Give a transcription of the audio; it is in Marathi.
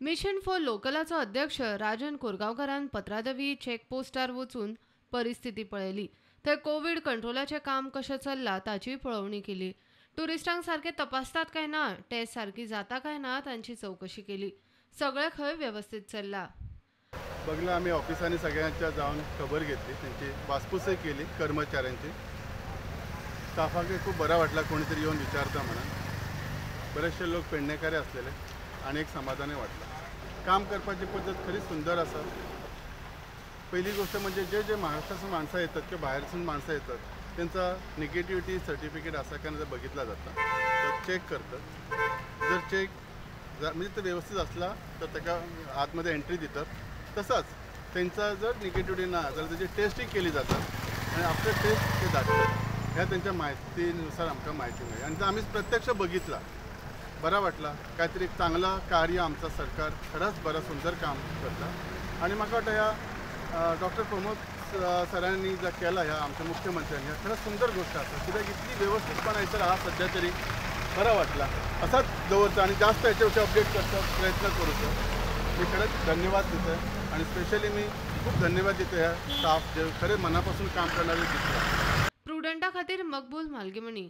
मिशन फॉर लोकलाचो अध्यक्ष राजन कोरगांवकारान पत्रादेवी चेक पोस्टार वचून परिस्थिती पळयली। थंय कोविड कंट्रोलाचें काम कशें चल्लां ताची पळोवणी केली। टुरिस्टांक सारके तपासतात काय ना, टेस्ट सारकी जाता काय ना तांची चौकशी केली। सगळें खंय व्यवस्थित चल्लां। बघलं आम्ही ऑफिसांनी सगळ्यांच्या जाऊन खबर घेतली, त्यांची वासपूसही केली कर्मचाऱ्यांची। स्टाफाक खूप बरा वाटला कोणीतरी येऊन विचारता म्हणून। बरेचसे लोक पेडणेकारे असलेले आणि एक समाधानही वाटलं। काम करपाची पद्धत खरी सुंदर असा। पहिली गोष्ट म्हणजे जे जे महाराष्ट्रातून माणसं येतात किंवा बाहेरसून माणसं येतात त्यांचा निगेटिव्हिटी सर्टिफिकेट असा का नाही बघितला जातं, तर चेक करतं। जर चेक म्हणजे ते व्यवस्थित असला तर त्याला आतमध्ये एंट्री देतात। तसंच त्यांचा जर निगेटिव्हिटी ना तर त्याची टेस्टिंग केली जातात आणि आफ्टर टेस्ट ते दाखवतात। ह्या त्यांच्या माहितीनुसार आमका माहिती मिळेल आणि आम्ही प्रत्यक्ष बघितला, बरा वाटला। काहीतरी चांगला कार्य आमचं सरकार खरंच बरं सुंदर काम करतं आणि म्हाका वाटतं ह्या डॉक्टर प्रमोद सरांनी जो केला ह्या आमच्या मुख्यमंत्र्यांनी ह्या खरंच सुंदर गोष्ट आसा, कित्याक इतली व्यवस्थितपणा हैसर हा सध्या तरी बरा वाटला। असाच दवरता आणि जास्त ह्याच्यावरती अपडेट करता प्रयत्न करूचो। मी खरंच धन्यवाद देतो आणि स्पेशली मी खूप धन्यवाद देतो ह्या स्टाफ जे खरे मनापासून काम करणारे दिसतात। प्रुडंटा खातीर मकबूल मालगीमणी।